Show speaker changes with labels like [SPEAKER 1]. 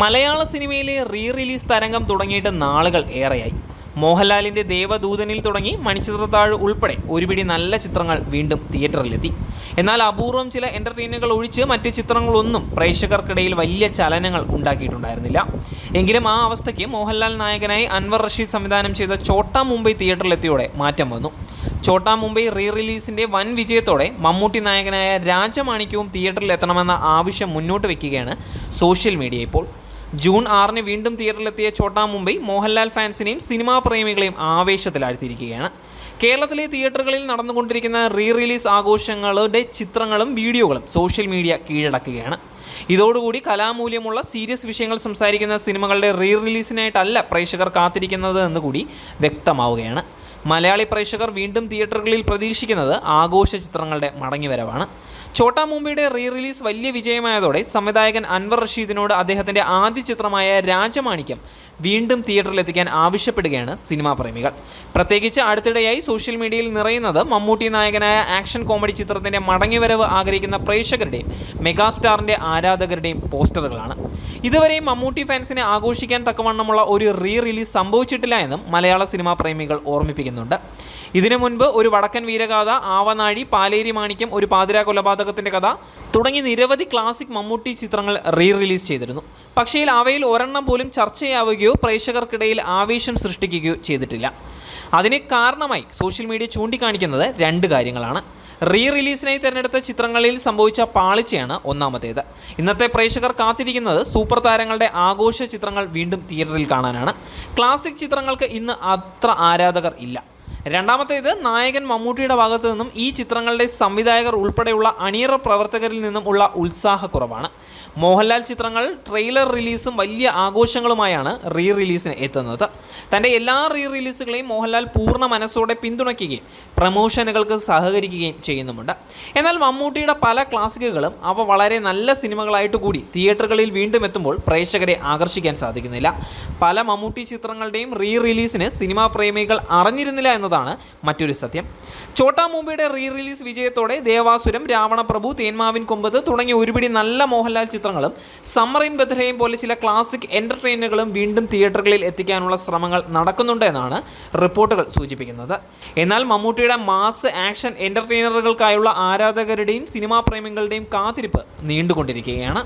[SPEAKER 1] മലയാള സിനിമയിലെ റിലീസ് തരംഗം തുടങ്ങിയിട്ട് നാളുകൾ ഏറെയായി. മോഹൻലാലിൻ്റെ ദേവദൂതനിൽ തുടങ്ങി മണിച്ചിത്രത്താഴ് ഉൾപ്പെടെ ഒരുപിടി നല്ല ചിത്രങ്ങൾ വീണ്ടും തിയേറ്ററിലെത്തി. എന്നാൽ അപൂർവം ചില എൻ്റർടൈനുകൾ ഒഴിച്ച് മറ്റ് ചിത്രങ്ങളൊന്നും പ്രേക്ഷകർക്കിടയിൽ വലിയ ചലനങ്ങൾ ഉണ്ടാക്കിയിട്ടുണ്ടായിരുന്നില്ല. എങ്കിലും ആ അവസ്ഥയ്ക്ക് മോഹൻലാൽ നായകനായി അൻവർ റഷീദ് സംവിധാനം ചെയ്ത ഛോട്ടാ മുംബൈ തിയേറ്ററിലെത്തിയോടെ മാറ്റം വന്നു. ഛോട്ടാ മുംബൈ റിലീസിൻ്റെ വൻ വിജയത്തോടെ മമ്മൂട്ടി നായകനായ രാജമാണിക്യവും തിയേറ്ററിലെത്തണമെന്ന ആവശ്യം മുന്നോട്ട് വയ്ക്കുകയാണ് സോഷ്യൽ മീഡിയ ഇപ്പോൾ. ജൂൺ 6 വീണ്ടും തിയേറ്ററിലെത്തിയ ഛോട്ടാ മുംബൈ മോഹൻലാൽ ഫാൻസിനെയും സിനിമാ പ്രേമികളെയും ആവേശത്തിലാഴ്ത്തിയിരിക്കുകയാണ്. കേരളത്തിലെ തിയേറ്ററുകളിൽ നടന്നുകൊണ്ടിരിക്കുന്ന റിലീസ് ആഘോഷങ്ങളുടെ ചിത്രങ്ങളും വീഡിയോകളും സോഷ്യൽ മീഡിയ കീഴടക്കുകയാണ്. ഇതോടുകൂടി കലാമൂല്യമുള്ള സീരിയസ് വിഷയങ്ങൾ സംസാരിക്കുന്ന സിനിമകളുടെ റിലീസിനായിട്ടല്ല പ്രേക്ഷകർ കാത്തിരിക്കുന്നത് എന്നുകൂടി വ്യക്തമാവുകയാണ്. മലയാളി പ്രേക്ഷകർ വീണ്ടും തിയേറ്ററുകളിൽ പ്രതീക്ഷിക്കുന്നത് ആഘോഷ ചിത്രങ്ങളുടെ മടങ്ങിവരവാണ്. ഛോട്ടാ മുംബൈയുടെ റിലീസ് വലിയ വിജയമായതോടെ സംവിധായകൻ അൻവർ റഷീദിനോട് അദ്ദേഹത്തിൻ്റെ ആദ്യ ചിത്രമായ രാജമാണിക്യം വീണ്ടും തിയേറ്ററിലെത്തിക്കാൻ ആവശ്യപ്പെടുകയാണ് സിനിമാ പ്രേമികൾ. പ്രത്യേകിച്ച് അടുത്തിടെയായി സോഷ്യൽ മീഡിയയിൽ നിറയുന്നത് മമ്മൂട്ടി നായകനായ ആക്ഷൻ കോമഡി ചിത്രത്തിൻ്റെ മടങ്ങിവരവ് ആഗ്രഹിക്കുന്ന പ്രേക്ഷകരുടെയും മെഗാസ്റ്റാറിൻ്റെ ആരാധകരുടെയും പോസ്റ്ററുകളാണ്. ഇതുവരെയും മമ്മൂട്ടി ഫാൻസിനെ ആഘോഷിക്കാൻ തക്കവണ്ണമുള്ള ഒരു റിലീസ് സംഭവിച്ചിട്ടില്ല എന്നും മലയാള സിനിമാ പ്രേമികൾ ഓർമ്മിപ്പിക്കുന്നുണ്ട്. ഇതിനു മുൻപ് ഒരു വടക്കൻ വീരഗാഥ, ആവനാഴി, പാലേരി മാണിക്യം, ഒരു പാതിരാ കൊലപാതകത്തിൻ്റെ കഥ തുടങ്ങി നിരവധി ക്ലാസിക് മമ്മൂട്ടി ചിത്രങ്ങൾ റിലീസ് ചെയ്തിരുന്നു. പക്ഷേ അവയിൽ ഒരെണ്ണം പോലും ചർച്ചയാവുകയോ പ്രേക്ഷകർക്കിടയിൽ ആവേശം സൃഷ്ടിക്കുകയോ ചെയ്തിട്ടില്ല. അതിന് കാരണമായി സോഷ്യൽ മീഡിയ ചൂണ്ടിക്കാണിക്കുന്നത് രണ്ട് കാര്യങ്ങളാണ്. റിലീസിനായി തിരഞ്ഞെടുത്ത ചിത്രങ്ങളിൽ സംഭവിച്ച പാളിച്ചയാണ് ഒന്നാമത്തേത്. ഇന്നത്തെ പ്രേക്ഷകർ കാത്തിരിക്കുന്നത് സൂപ്പർ താരങ്ങളുടെ ആഘോഷ ചിത്രങ്ങൾ വീണ്ടും തിയേറ്ററിൽ കാണാനാണ്. ക്ലാസിക് ചിത്രങ്ങൾക്ക് ഇന്ന് അത്ര ആരാധകർ ഇല്ല. രണ്ടാമത്തേത്, നായകൻ മമ്മൂട്ടിയുടെ ഭാഗത്തു നിന്നും ഈ ചിത്രങ്ങളുടെ സംവിധായകർ ഉൾപ്പെടെയുള്ള അണിയറ പ്രവർത്തകരിൽ നിന്നും ഉള്ള ഉത്സാഹക്കുറവാണ്. മോഹൻലാൽ ചിത്രങ്ങൾ ട്രെയിലർ റിലീസും വലിയ ആഘോഷങ്ങളുമായാണ് റിലീസിന് എത്തുന്നത്. തൻ്റെ എല്ലാ റിലീസുകളെയും മോഹൻലാൽ പൂർണ്ണ മനസ്സോടെ പിന്തുണയ്ക്കുകയും പ്രമോഷനുകൾക്ക് സഹകരിക്കുകയും ചെയ്യുന്നുമുണ്ട്. എന്നാൽ മമ്മൂട്ടിയുടെ പല ക്ലാസിക്കുകളും അവ വളരെ നല്ല സിനിമകളായിട്ട് കൂടി തിയേറ്ററുകളിൽ വീണ്ടും എത്തുമ്പോൾ പ്രേക്ഷകരെ ആകർഷിക്കാൻ സാധിക്കുന്നില്ല. പല മമ്മൂട്ടി ചിത്രങ്ങളുടെയും റിലീസിന് സിനിമാ പ്രേമികൾ അറിഞ്ഞിരുന്നില്ല എന്നതാണ് മറ്റൊരു സത്യം. ഛോട്ടാ മുംബൈയുടെ റിലീസ് വിജയത്തോടെ ദേവാസുരം, രാവണപ്രഭു, തേന്മാവിൻ കൊമ്പത്ത് തുടങ്ങിയ ഒരുപിടി നല്ല മോഹൻലാൽ ചിത്രങ്ങളും സമ്മർ ഇൻ ബത്ലഹേം പോലെ ചില ക്ലാസിക് എൻ്റർടൈനുകളും വീണ്ടും തിയേറ്ററുകളിൽ എത്തിക്കാനുള്ള ശ്രമങ്ങൾ നടക്കുന്നുണ്ട് എന്നാണ് റിപ്പോർട്ടുകൾ സൂചിപ്പിക്കുന്നത്. എന്നാൽ മമ്മൂട്ടിയുടെ മാസ് ആക്ഷൻ എൻ്റർടൈനറുകൾക്കായുള്ള ആരാധകരുടെയും സിനിമാ പ്രേമികളുടെയും കാത്തിരിപ്പ് നീണ്ടുകൊണ്ടിരിക്കുകയാണ്.